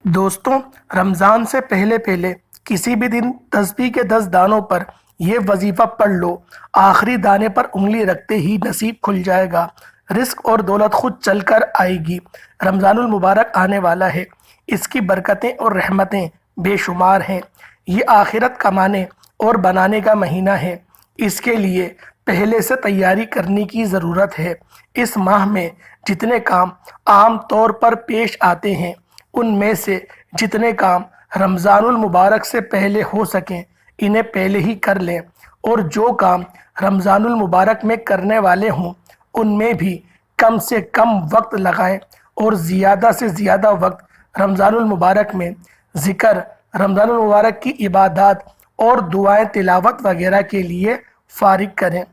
دوستوں، رمضان سے پہلے پہلے کسی بھی دن تسبیح کے 10 دانوں پر یہ وظیفہ پڑھ لو۔ آخری دانے پر انگلی رکھتے ہی نصیب کھل جائے گا، رزق اور دولت خود چل کر آئے گی۔ رمضان المبارک آنے والا ہے، اس کی برکتیں اور رحمتیں بے شمار ہیں۔ یہ آخرت کمانے اور بنانے کا مہینہ ہے، اس کے لیے پہلے سے تیاری کرنے کی ضرورت ہے۔ اس ماہ میں جتنے کام عام طور پر پیش آتے ہیں، ان میں سے جتنے کام رمضان المبارک سے پہلے ہو سکیں انہیں پہلے ہی کر لیں، اور جو کام رمضان المبارک میں کرنے والے ہوں ان میں بھی کم سے کم وقت لگائیں، اور زیادہ سے زیادہ وقت رمضان المبارک میں ذکر، رمضان المبارک کی عبادات اور دعائیں تلاوت وغیرہ کے لیے فارغ کریں۔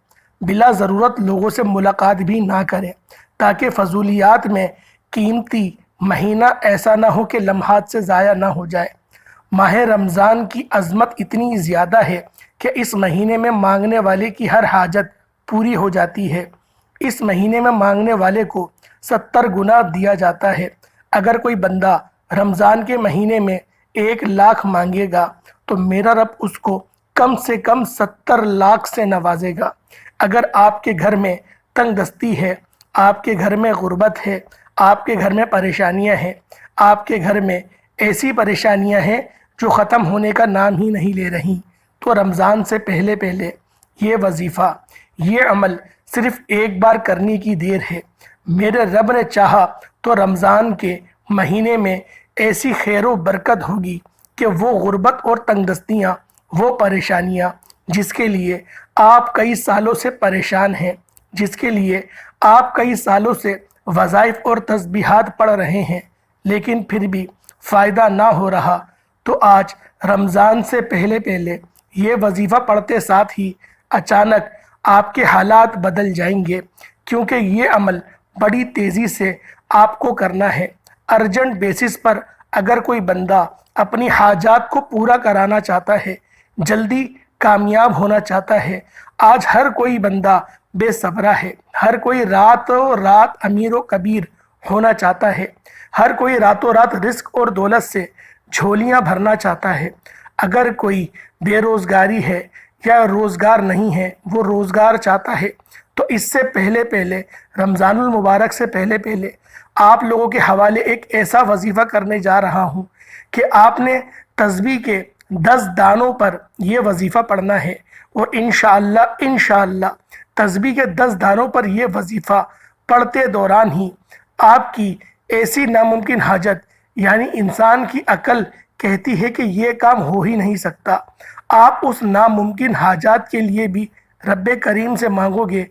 بلا ضرورت لوگوں سے ملاقات بھی نہ کریں، تاکہ فضولیات میں قیمتی مہینہ ایسا نہ ہو کہ لمحات سے ضائع نہ ہو جائے۔ ماہ رمضان کی عظمت اتنی زیادہ ہے کہ اس مہینے میں مانگنے والے کی ہر حاجت پوری ہو جاتی ہے۔ اس مہینے میں مانگنے والے کو 70 گنا دیا جاتا ہے۔ اگر کوئی بندہ رمضان کے مہینے میں 1 لاکھ مانگے گا تو میرا رب اس کو کم سے کم 70 لاکھ سے نوازے گا۔ اگر آپ کے گھر میں تنگ دستی ہے، آپ کے گھر میں غربت ہے، آپ کے گھر میں پریشانیاں ہیں، آپ کے گھر میں ایسی پریشانیاں ہیں جو ختم ہونے کا نام ہی نہیں لے رہی، تو رمضان سے پہلے پہلے یہ وظیفہ، یہ عمل صرف ایک بار کرنے کی دیر ہے۔ میرے رب نے چاہا تو رمضان کے مہینے میں ایسی خیر و برکت ہوگی کہ وہ غربت اور تنگ دستیاں، وہ پریشانیاں جس کے لیے آپ کئی سالوں سے پریشان ہیں، جس کے لیے آپ کئی سالوں سے وظائف اور تسبیحات پڑھ رہے ہیں لیکن پھر بھی فائدہ نہ ہو رہا، تو آج رمضان سے پہلے پہلے یہ وظیفہ پڑھتے ساتھ ہی اچانک آپ کے حالات بدل جائیں گے، کیونکہ یہ عمل بڑی تیزی سے آپ کو کرنا ہے۔ ارجنٹ بیسس پر اگر کوئی بندہ اپنی حاجات کو پورا کرانا چاہتا ہے، جلدی کامیاب ہونا چاہتا ہے، آج ہر کوئی بندہ بے صبرا ہے، ہر کوئی راتوں رات امیر و کبیر ہونا چاہتا ہے، ہر کوئی راتوں رات رزق اور دولت سے جھولیاں بھرنا چاہتا ہے۔ اگر کوئی بے روزگاری ہے یا روزگار نہیں ہے، وہ روزگار چاہتا ہے، تو اس سے پہلے پہلے رمضان المبارک سے پہلے پہلے آپ لوگوں کے حوالے ایک ایسا وظیفہ کرنے جا رہا ہوں کہ آپ نے تسبیح کے 10 دانوں پر یہ وظیفہ پڑھنا ہے، اور انشاءاللہ تسبیح کے 10 دانوں پر یہ وظیفہ پڑھتے دوران ہی آپ کی ایسی ناممکن حاجت، یعنی انسان کی عقل کہتی ہے کہ یہ کام ہو ہی نہیں سکتا، آپ اس ناممکن حاجات کے لیے بھی رب کریم سے مانگو گے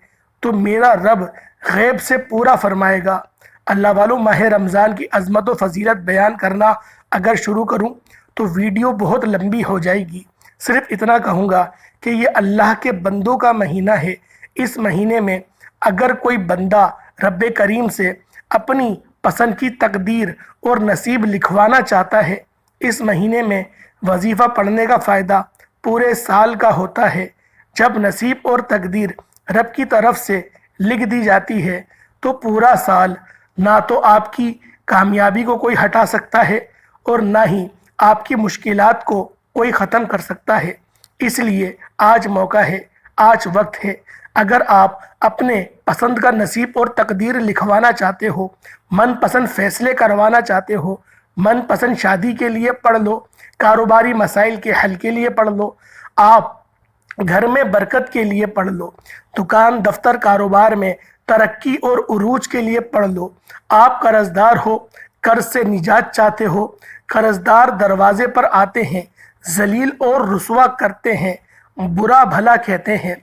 تو میرا رب غیب سے پورا فرمائے گا۔ اللہ والوں، ماہ رمضان کی عظمت و فضیلت بیان کرنا اگر شروع کروں تو ویڈیو بہت لمبی ہو جائے گی۔ صرف اتنا کہوں گا کہ یہ اللہ کے بندوں کا مہینہ ہے۔ اس مہینے میں اگر کوئی بندہ رب کریم سے اپنی پسند کی تقدیر اور نصیب لکھوانا چاہتا ہے، اس مہینے میں وظیفہ پڑھنے کا فائدہ پورے سال کا ہوتا ہے۔ جب نصیب اور تقدیر رب کی طرف سے لکھ دی جاتی ہے تو پورا سال نہ تو آپ کی کامیابی کو کوئی ہٹا سکتا ہے اور نہ ہی آپ کی مشکلات کو کوئی ختم کر سکتا ہے۔ اس لیے آج موقع ہے، آج وقت ہے۔ اگر آپ اپنے پسند کا نصیب اور تقدیر لکھوانا چاہتے ہو، من پسند فیصلے کروانا چاہتے ہو، من پسند شادی کے لیے پڑھ لو، کاروباری مسائل کے حل کے لیے پڑھ لو، آپ گھر میں برکت کے لیے پڑھ لو، دکان دفتر کاروبار میں ترقی اور عروج کے لیے پڑھ لو، آپ قرضدار ہو، قرض سے نجات چاہتے ہو، قرضدار دروازے پر آتے ہیں، ذلیل اور رسوا کرتے ہیں، برا بھلا کہتے ہیں،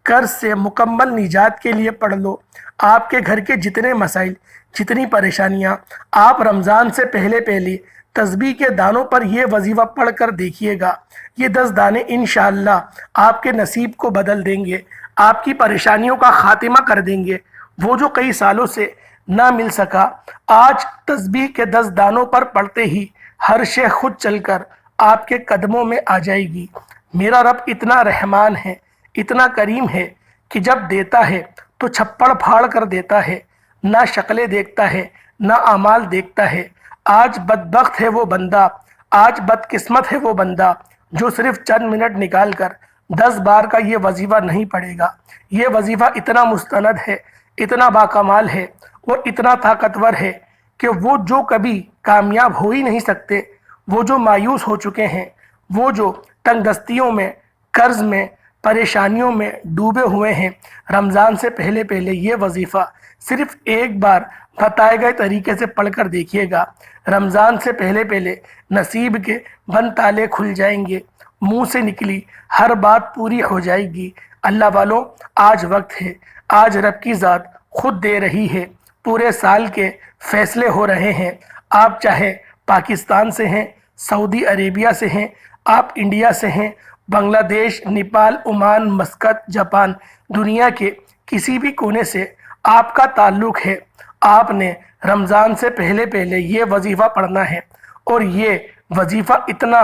قرض سے مکمل نجات کے لیے پڑھ لو۔ آپ کے گھر کے جتنے مسائل، جتنی پریشانیاں، آپ رمضان سے پہلے پہلے تسبیح کے دانوں پر یہ وظیفہ پڑھ کر دیکھیے گا۔ یہ 10 دانے انشاءاللہ آپ کے نصیب کو بدل دیں گے، آپ کی پریشانیوں کا خاتمہ کر دیں گے۔ وہ جو کئی سالوں سے نہ مل سکا، آج تسبیح کے 10 دانوں پر پڑھتے ہی ہر شے خود چل کر آپ کے قدموں میں آ جائے گی۔ میرا رب اتنا رحمان ہے، اتنا کریم ہے کہ جب دیتا ہے تو چھپڑ پھاڑ کر دیتا ہے، نہ شکلیں دیکھتا ہے، نہ اعمال دیکھتا ہے۔ آج بدبخت ہے وہ بندہ، آج بدقسمت ہے وہ بندہ جو صرف چند منٹ نکال کر 10 بار کا یہ وظیفہ نہیں پڑھے گا۔ یہ وظیفہ اتنا مستند ہے، اتنا باکمال ہے اور اتنا طاقتور ہے کہ وہ جو کبھی کامیاب ہو ہی نہیں سکتے، وہ جو مایوس ہو چکے ہیں، وہ جو تنگ دستیوں میں، قرض میں، پریشانیوں میں ڈوبے ہوئے ہیں، رمضان سے پہلے پہلے یہ وظیفہ صرف ایک بار بتائے گئے طریقے سے پڑھ کر دیکھیے گا۔ رمضان سے پہلے پہلے نصیب کے بند تالے کھل جائیں گے، منہ سے نکلی ہر بات پوری ہو جائے گی۔ اللہ والوں، آج وقت ہے، آج رب کی ذات خود دے رہی ہے۔ پورے سال کے فیصلے ہو رہے ہیں۔ آپ چاہے پاکستان سے ہیں، سعودی عربیہ سے ہیں، آپ انڈیا سے ہیں، بنگلہ دیش، نیپال، عمان، مسقط، جاپان، دنیا کے کسی بھی کونے سے آپ کا تعلق ہے، آپ نے رمضان سے پہلے پہلے یہ وظیفہ پڑھنا ہے۔ اور یہ وظیفہ اتنا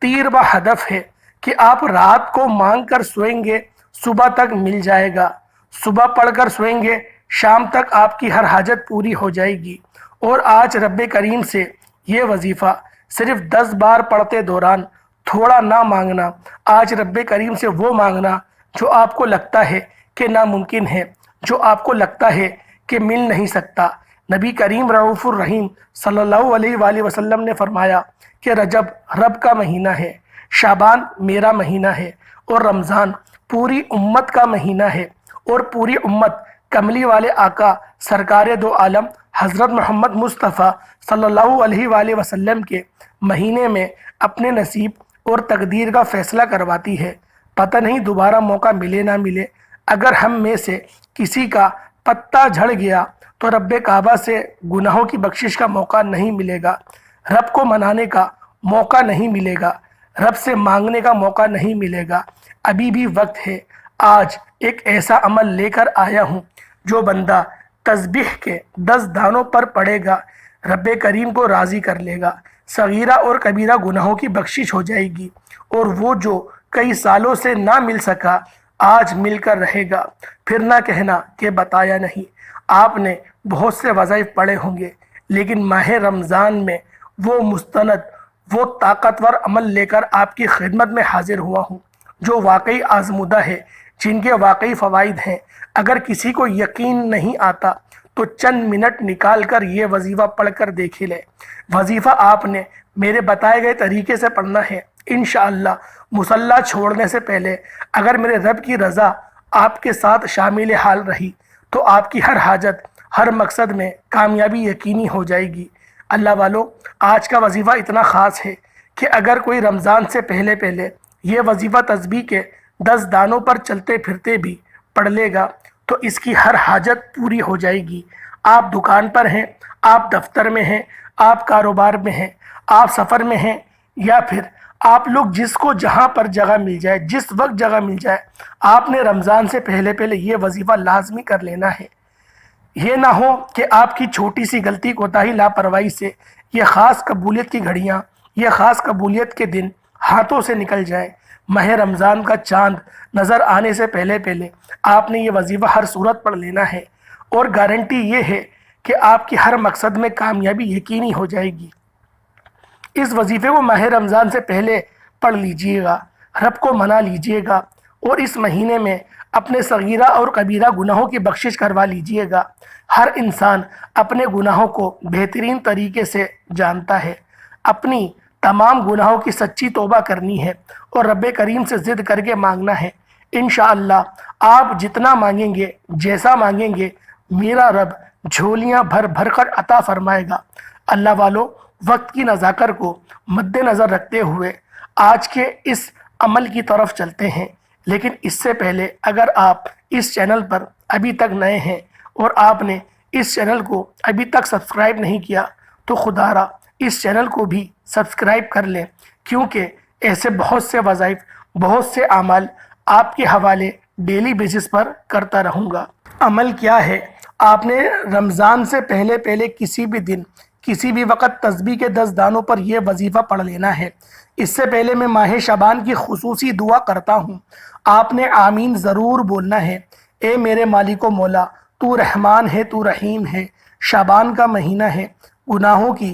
تیر و ہدف ہے کہ آپ رات کو مانگ کر سوئیں گے، صبح تک مل جائے گا، صبح پڑھ کر سوئیں گے، شام تک آپ کی ہر حاجت پوری ہو جائے گی۔ اور آج رب کریم سے یہ وظیفہ صرف 10 بار پڑھتے دوران تھوڑا نہ مانگنا، آج رب کریم سے وہ مانگنا جو آپ کو لگتا ہے کہ ناممکن ہے، جو آپ کو لگتا ہے کہ مل نہیں سکتا۔ نبی کریم رؤوف الرحیم صلی اللہ علیہ وآلہ وسلم نے فرمایا کہ رجب رب کا مہینہ ہے، شعبان میرا مہینہ ہے، اور رمضان پوری امت کا مہینہ ہے۔ اور پوری امت کملی والے آقا سرکار دو عالم حضرت محمد مصطفیٰ صلی اللہ علیہ وآلہ وسلم کے مہینے میں اپنے نصیب اور تقدیر کا فیصلہ کرواتی ہے۔ پتہ نہیں دوبارہ موقع ملے نہ ملے۔ اگر ہم میں سے کسی کا پتہ جھڑ گیا تو رب کعبہ سے گناہوں کی بخشش کا موقع نہیں ملے گا، رب کو منانے کا موقع نہیں ملے گا، رب سے مانگنے کا موقع نہیں ملے گا۔ ابھی بھی وقت ہے۔ آج ایک ایسا عمل لے کر آیا ہوں جو بندہ تسبیح کے 10 دانوں پر پڑے گا، رب کریم کو راضی کر لے گا، صغیرہ اور کبیرہ گناہوں کی بخشش ہو جائے گی، اور وہ جو کئی سالوں سے نہ مل سکا آج مل کر رہے گا۔ پھر نہ کہنا کہ بتایا نہیں۔ آپ نے بہت سے وظائف پڑھے ہوں گے، لیکن ماہ رمضان میں وہ مستند، وہ طاقتور عمل لے کر آپ کی خدمت میں حاضر ہوا ہوں جو واقعی آزمودہ ہے، جن کے واقعی فوائد ہیں۔ اگر کسی کو یقین نہیں آتا تو چند منٹ نکال کر یہ وظیفہ پڑھ کر دیکھ لے۔ وظیفہ آپ نے میرے بتائے گئے طریقے سے پڑھنا ہے۔ انشاءاللہ مصلی چھوڑنے سے پہلے اگر میرے رب کی رضا آپ کے ساتھ شامل حال رہی تو آپ کی ہر حاجت، ہر مقصد میں کامیابی یقینی ہو جائے گی۔ اللہ والو، آج کا وظیفہ اتنا خاص ہے کہ اگر کوئی رمضان سے پہلے پہلے یہ وظیفہ تسبیح کے 10 دانوں پر چلتے پھرتے بھی پڑھ لے گا تو اس کی ہر حاجت پوری ہو جائے گی۔ آپ دکان پر ہیں، آپ دفتر میں ہیں، آپ کاروبار میں ہیں، آپ سفر میں ہیں، یا پھر آپ لوگ جس کو جہاں پر جگہ مل جائے، جس وقت جگہ مل جائے، آپ نے رمضان سے پہلے پہلے یہ وظیفہ لازمی کر لینا ہے۔ یہ نہ ہو کہ آپ کی چھوٹی سی غلطی، کوتاہی، لاپرواہی سے یہ خاص قبولیت کی گھڑیاں، یہ خاص قبولیت کے دن ہاتھوں سے نکل جائیں۔ ماہ رمضان کا چاند نظر آنے سے پہلے پہلے آپ نے یہ وظیفہ ہر صورت پڑھ لینا ہے، اور گارنٹی یہ ہے کہ آپ کی ہر مقصد میں کامیابی یقینی ہو جائے گی۔ اس وظیفے کو ماہ رمضان سے پہلے پڑھ لیجئے گا، رب کو منا لیجئے گا، اور اس مہینے میں اپنے صغیرہ اور کبیرہ گناہوں کی بخشش کروا لیجئے گا۔ ہر انسان اپنے گناہوں کو بہترین طریقے سے جانتا ہے۔ اپنی تمام گناہوں کی سچی توبہ کرنی ہے اور رب کریم سے ضد کر کے مانگنا ہے۔ انشاءاللہ آپ جتنا مانگیں گے، جیسا مانگیں گے، میرا رب جھولیاں بھر بھر کر عطا فرمائے گا۔ اللہ والو، وقت کی نزاکت کو مد نظر رکھتے ہوئے آج کے اس عمل کی طرف چلتے ہیں۔ لیکن اس سے پہلے اگر آپ اس چینل پر ابھی تک نئے ہیں اور آپ نے اس چینل کو ابھی تک سبسکرائب نہیں کیا تو خدا را اس چینل کو بھی سبسکرائب کر لیں، کیونکہ ایسے بہت سے وظائف، بہت سے اعمال آپ کے حوالے ڈیلی بیسس پر کرتا رہوں گا۔ عمل کیا ہے؟ آپ نے رمضان سے پہلے پہلے کسی بھی دن، کسی بھی وقت تسبیح کے 10 دانوں پر یہ وظیفہ پڑھ لینا ہے۔ اس سے پہلے میں ماہ شعبان کی خصوصی دعا کرتا ہوں، آپ نے آمین ضرور بولنا ہے۔ اے میرے مالک و مولا، تو رحمان ہے، تو رحیم ہے، شعبان کا مہینہ ہے، گناہوں کی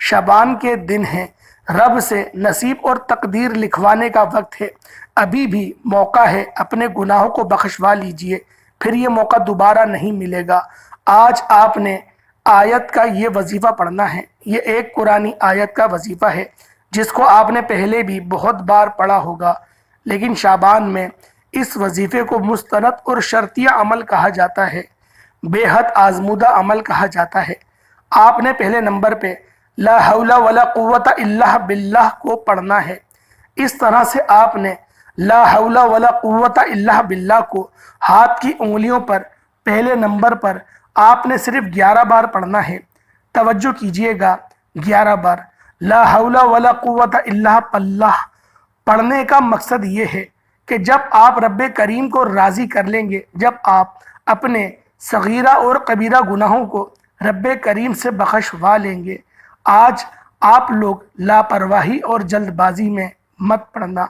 شعبان کے دن ہیں، رب سے نصیب اور تقدیر لکھوانے کا وقت ہے، ابھی بھی موقع ہے، اپنے گناہوں کو بخشوا لیجئے، پھر یہ موقع دوبارہ نہیں ملے گا۔ آج آپ نے آیت کا یہ وظیفہ پڑھنا ہے، یہ ایک قرآنی آیت کا وظیفہ ہے جس کو آپ نے پہلے بھی بہت بار پڑھا ہوگا، لیکن شعبان میں اس وظیفے کو مستند اور شرطیہ عمل کہا جاتا ہے، بے حد آزمودہ عمل کہا جاتا ہے۔ آپ نے پہلے نمبر پہ لا حول ولا قوت الا باللہ کو پڑھنا ہے۔ اس طرح سے آپ نے لا حول ولا قوت الا باللہ کو ہاتھ کی انگلیوں پر پہلے نمبر پر آپ نے صرف 11 بار پڑھنا ہے۔ توجہ کیجئے گا، 11 بار لا حول ولا قوت الا باللہ پڑھنے کا مقصد یہ ہے کہ جب آپ رب کریم کو راضی کر لیں گے، جب آپ اپنے صغیرہ اور کبیرہ گناہوں کو رب کریم سے بخشوا لیں گے۔ آج آپ لوگ لاپرواہی اور جلد بازی میں مت پڑھنا۔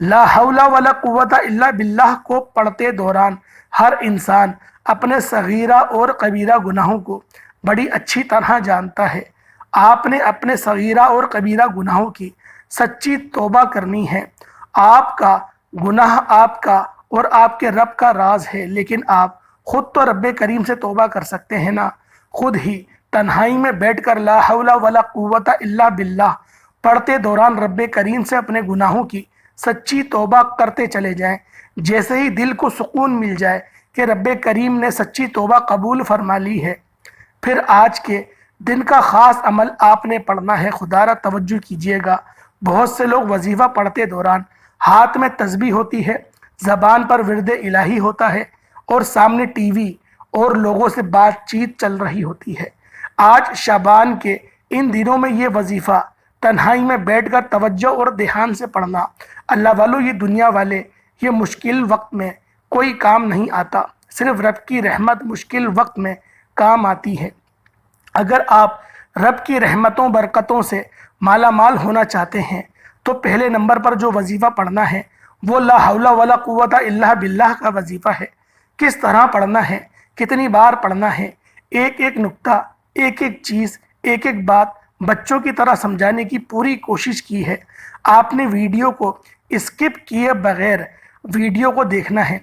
لا حول ولا قوت الا باللہ کو پڑھتے دوران ہر انسان اپنے صغیرہ اور کبیرہ گناہوں کو بڑی اچھی طرح جانتا ہے۔ آپ نے اپنے صغیرہ اور کبیرہ گناہوں کی سچی توبہ کرنی ہے۔ آپ کا گناہ آپ کا اور آپ کے رب کا راز ہے، لیکن آپ خود تو رب کریم سے توبہ کر سکتے ہیں نا۔ خود ہی تنہائی میں بیٹھ کر لا حول ولا قوت الا باللہ پڑھتے دوران رب کریم سے اپنے گناہوں کی سچی توبہ کرتے چلے جائیں۔ جیسے ہی دل کو سکون مل جائے کہ رب کریم نے سچی توبہ قبول فرما لی ہے، پھر آج کے دن کا خاص عمل آپ نے پڑھنا ہے۔ خدا را توجہ کیجئے گا، بہت سے لوگ وظیفہ پڑھتے دوران ہاتھ میں تسبیح ہوتی ہے، زبان پر ورد الہی ہوتا ہے اور سامنے ٹی وی اور لوگوں سے بات چیت چل رہی ہوتی ہے۔ آج شعبان کے ان دنوں میں یہ وظیفہ تنہائی میں بیٹھ کر توجہ اور دھیان سے پڑھنا، اللہ والو یہ دنیا والے یہ مشکل وقت میں کوئی کام نہیں آتا، صرف رب کی رحمت مشکل وقت میں کام آتی ہے۔ اگر آپ رب کی رحمتوں برکتوں سے مالا مال ہونا چاہتے ہیں تو پہلے نمبر پر جو وظیفہ پڑھنا ہے وہ لا حول ولا قوت الا باللہ کا وظیفہ ہے۔ کس طرح پڑھنا ہے، کتنی بار پڑھنا ہے، ایک ایک نقطہ، ایک ایک چیز، ایک ایک بات بچوں کی طرح سمجھانے کی پوری کوشش کی ہے۔ آپ نے ویڈیو کو اسکپ کیے بغیر ویڈیو کو دیکھنا ہے۔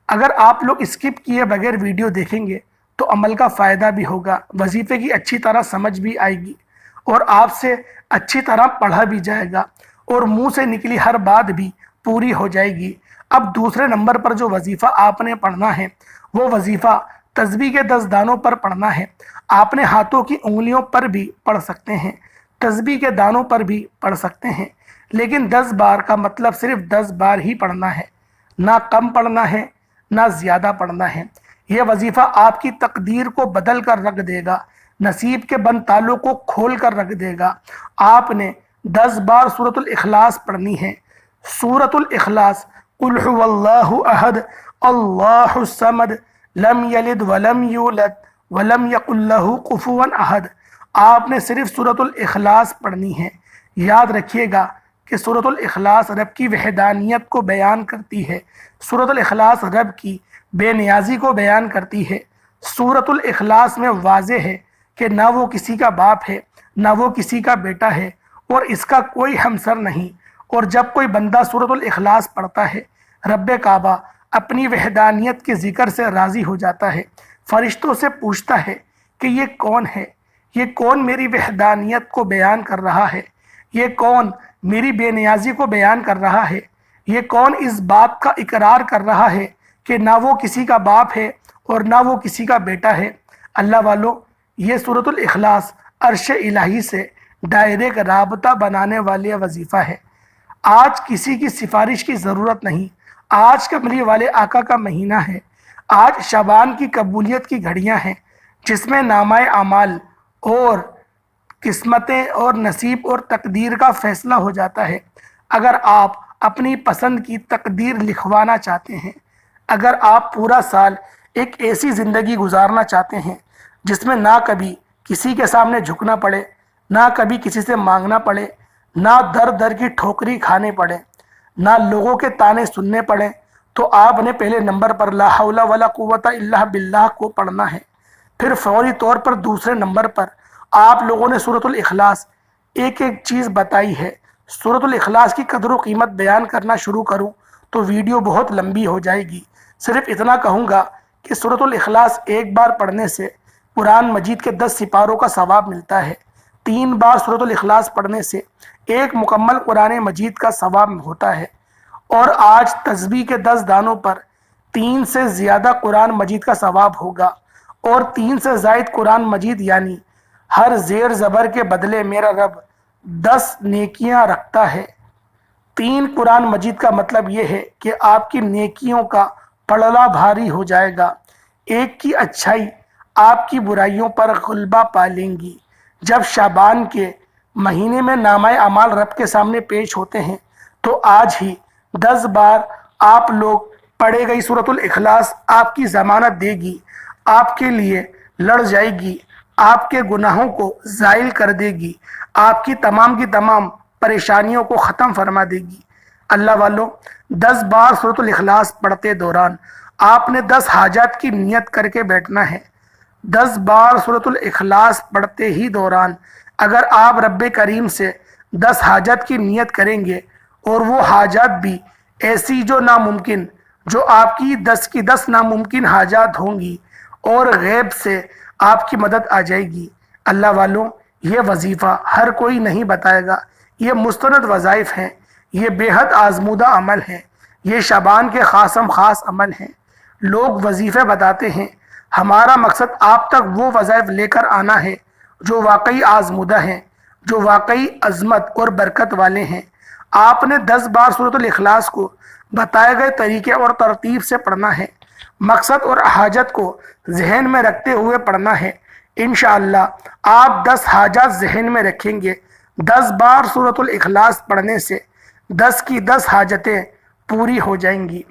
اگر آپ لوگ اسکپ کیے بغیر ویڈیو دیکھیں گے تو عمل کا فائدہ بھی ہوگا، وظیفے کی اچھی طرح سمجھ بھی آئے گی اور آپ سے اچھی طرح پڑھا بھی جائے گا اور منہ سے نکلی ہر بات بھی پوری ہو جائے گی۔ اب دوسرے نمبر پر جو وظیفہ آپ نے پڑھنا ہے وہ وظیفہ تسبیح کے 10 دانوں پر پڑھنا ہے۔ آپ نے ہاتھوں کی انگلیوں پر بھی پڑھ سکتے ہیں، تسبیح کے دانوں پر بھی پڑھ سکتے ہیں، لیکن 10 بار کا مطلب صرف 10 بار ہی پڑھنا ہے، نہ کم پڑھنا ہے نہ زیادہ پڑھنا ہے۔ یہ وظیفہ آپ کی تقدیر کو بدل کر رکھ دے گا، نصیب کے بند تالوں کو کھول کر رکھ دے گا۔ آپ نے 10 بار سورۃ الاخلاص پڑھنی ہے۔ سورۃ الاخلاص قل هو اللہ احد اللہ الصمد لم یلد ولم یولد ولم یکن لہ کفوا احد، آپ نے صرف سورۃ الاخلاص پڑھنی ہے۔ یاد رکھیے گا کہ سورۃ الاخلاص رب کی وحدانیت کو بیان کرتی ہے، سورۃ الاخلاص رب کی بے نیازی کو بیان کرتی ہے۔ سورۃ الاخلاص میں واضح ہے کہ نہ وہ کسی کا باپ ہے نہ وہ کسی کا بیٹا ہے اور اس کا کوئی ہمسر نہیں، اور جب کوئی بندہ سورۃ الاخلاص پڑھتا ہے رب کعبہ اپنی وحدانیت کے ذکر سے راضی ہو جاتا ہے، فرشتوں سے پوچھتا ہے کہ یہ کون ہے، یہ کون میری وحدانیت کو بیان کر رہا ہے، یہ کون میری بے نیازی کو بیان کر رہا ہے، یہ کون اس بات کا اقرار کر رہا ہے کہ نہ وہ کسی کا باپ ہے اور نہ وہ کسی کا بیٹا ہے۔ اللہ والو، یہ سورۃ الاخلاص عرش الہی سے ڈائریکٹ رابطہ بنانے والی وظیفہ ہے۔ آج کسی کی سفارش کی ضرورت نہیں، آج کملی والے آقا کا مہینہ ہے، آج شعبان کی قبولیت کی گھڑیاں ہیں جس میں نامہ اعمال اور قسمتیں اور نصیب اور تقدیر کا فیصلہ ہو جاتا ہے۔ اگر آپ اپنی پسند کی تقدیر لکھوانا چاہتے ہیں، اگر آپ پورا سال ایک ایسی زندگی گزارنا چاہتے ہیں جس میں نہ کبھی کسی کے سامنے جھکنا پڑے، نہ کبھی کسی سے مانگنا پڑے، نہ در در کی ٹھوکری کھانے پڑے، نہ لوگوں کے تانے سننے پڑے، تو آپ نے پہلے نمبر پر لا حول ولا قوت الا باللہ کو پڑھنا ہے۔ پھر فوری طور پر دوسرے نمبر پر آپ لوگوں نے سورۃ الاخلاص ایک ایک چیز بتائی ہے. سورۃ الاخلاص کی قدر و قیمت بیان کرنا شروع کروں تو ویڈیو بہت لمبی ہو جائے گی. صرف اتنا کہوں گا کہ سورۃ الاخلاص ایک بار پڑھنے سے قرآن مجید کے 10 سپاروں کا ثواب ملتا ہے. 3 بار سورۃ الاخلاص پڑھنے سے ایک مکمل قرآن مجید کا ثواب ہوتا ہے. اور آج تسبیح کے 10 دانوں پر 3 سے زیادہ قرآن مجید کا ثواب ہوگا. اور 3 سے زائد قرآن مجید یعنی ہر زیر زبر کے بدلے میرا رب 10 نیکیاں رکھتا ہے. 3 قرآن مجید کا مطلب یہ ہے کہ آپ کی نیکیوں کا پلڑا بھاری ہو جائے گا. ایک کی اچھائی آپ کی برائیوں پر غلبہ پا لیں گی. جب شعبان کے مہینے میں نامہ اعمال رب کے سامنے پیش ہوتے ہیں تو آج ہی 10 بار آپ لوگ پڑھے گئی سورۃ الاخلاص آپ کی ضمانت دے گی، آپ کے لیے لڑ جائے گی، آپ کے گناہوں کو زائل کر دے گی، آپ کی تمام پریشانیوں کو ختم فرما دے گی. اللہ والوں، 10 بار سورۃ الاخلاص پڑھتے دوران آپ نے 10 حاجات کی نیت کر کے بیٹھنا ہے. 10 بار سورۃ الاخلاص پڑھتے ہی دوران اگر آپ رب کریم سے 10 حاجات کی نیت کریں گے اور وہ حاجات بھی ایسی جو آپ کی 10 کی 10 ناممکن حاجات ہوں گی اور غیب سے آپ کی مدد آ جائے گی. اللہ والوں، یہ وظیفہ ہر کوئی نہیں بتائے گا. یہ مستند وظائف ہیں، یہ بے حد آزمودہ عمل ہیں، یہ شعبان کے خاص عمل ہیں. لوگ وظیفے بتاتے ہیں، ہمارا مقصد آپ تک وہ وظائف لے کر آنا ہے جو واقعی آزمودہ ہیں، جو واقعی عظمت اور برکت والے ہیں. آپ نے 10 بار سورۃ الاخلاص کو بتائے گئے طریقے اور ترتیب سے پڑھنا ہے. مقصد اور حاجت کو ذہن میں رکھتے ہوئے پڑھنا ہے. انشاءاللہ آپ 10 حاجات ذہن میں رکھیں گے. 10 بار سورۃ الاخلاص پڑھنے سے 10 کی 10 حاجتیں پوری ہو جائیں گی.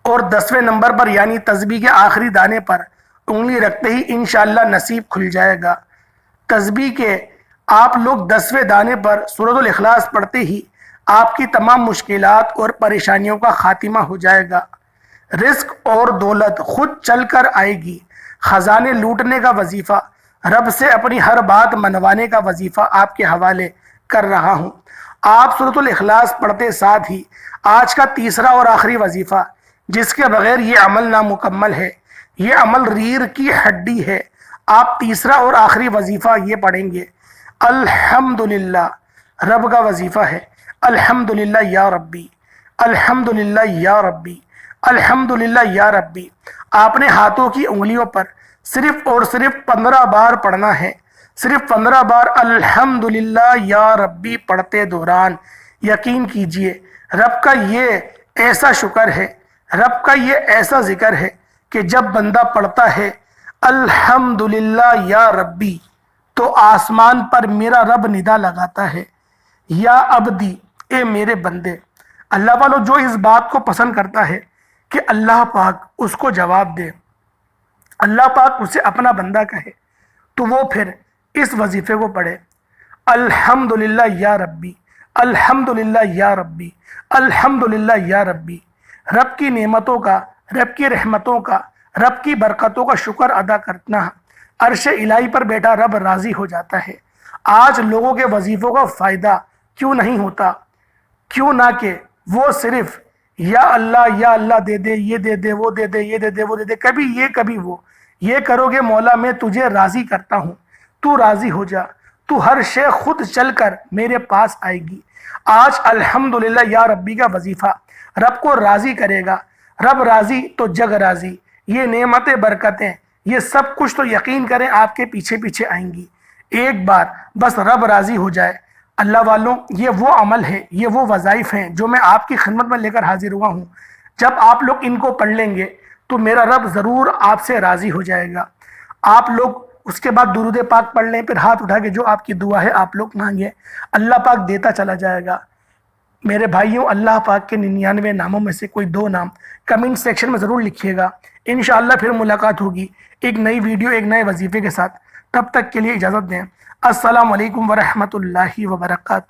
اور 10ویں نمبر پر یعنی تسبیح کے آخری دانے پر انگلی رکھتے ہی انشاءاللہ نصیب کھل جائے گا. تسبیح کے آپ لوگ 10ویں دانے پر سورۃ الاخلاص پڑھتے ہی آپ کی تمام مشکلات اور پریشانیوں کا خاتمہ ہو جائے گا. رزق اور دولت خود چل کر آئے گی. خزانے لوٹنے کا وظیفہ، رب سے اپنی ہر بات منوانے کا وظیفہ آپ کے حوالے کر رہا ہوں. آپ سورۃ الاخلاص پڑھتے ساتھ ہی آج کا تیسرا اور آخری وظیفہ، جس کے بغیر یہ عمل نامکمل ہے، یہ عمل ریڑھ کی ہڈی ہے. آپ تیسرا اور آخری وظیفہ یہ پڑھیں گے، الحمدللہ. رب کا وظیفہ ہے، الحمدللہ یا ربی، الحمدللہ یا ربی، الحمدللہ یا ربی. آپ نے ہاتھوں کی انگلیوں پر صرف اور صرف 15 بار پڑھنا ہے. صرف 15 بار الحمدللہ یا ربی پڑھتے دوران یقین کیجئے رب کا یہ ایسا شکر ہے، رب کا یہ ایسا ذکر ہے کہ جب بندہ پڑھتا ہے الحمدللہ یا ربی تو آسمان پر میرا رب ندا لگاتا ہے، یا عبدی، اے میرے بندے. اللہ والو، جو اس بات کو پسند کرتا ہے کہ اللہ پاک اس کو جواب دے، اللہ پاک اسے اپنا بندہ کہے، تو وہ پھر اس وظیفے کو پڑھے، الحمدللہ یا ربی، الحمدللہ یا ربی، الحمدللہ یا ربی. رب کی نعمتوں کا، رب کی رحمتوں کا، رب کی برکتوں کا شکر ادا کرنا. عرش الہی پر بیٹھا رب راضی ہو جاتا ہے. آج لوگوں کے وظیفوں کا فائدہ کیوں نہیں ہوتا؟ کیوں نہ کہ وہ صرف یا اللہ دے دے، یہ دے دے، وہ دے دے، یہ دے دے، وہ دے دے، کبھی یہ کبھی وہ. یہ کرو گے مولا میں تجھے راضی کرتا ہوں، تو راضی ہو جا، تو ہر شے خود چل کر میرے پاس آئے گی. آج الحمدللہ یا ربی کا وظیفہ رب کو راضی کرے گا. رب راضی تو جگ راضی. یہ نعمتیں، برکتیں، یہ سب کچھ تو یقین کریں آپ کے پیچھے پیچھے آئیں گی. ایک بار بس رب راضی ہو جائے. اللہ والوں، یہ وہ عمل ہے، یہ وہ وظائف ہیں جو میں آپ کی خدمت میں لے کر حاضر ہوا ہوں. جب آپ لوگ ان کو پڑھ لیں گے تو میرا رب ضرور آپ سے راضی ہو جائے گا. آپ لوگ اس کے بعد درود پاک پڑھ لیں، پھر ہاتھ اٹھا کے جو آپ کی دعا ہے آپ لوگ مانگیں، اللہ پاک دیتا چلا جائے گا. میرے بھائیوں، اللہ پاک کے 99 ناموں میں سے کوئی 2 نام کمنٹ سیکشن میں ضرور لکھیے گا. انشاءاللہ پھر ملاقات ہوگی ایک نئی ویڈیو، ایک نئے وظیفے کے ساتھ. تب تک کے لیے اجازت دیں. السلام علیکم ورحمۃ اللہ وبرکاتہ.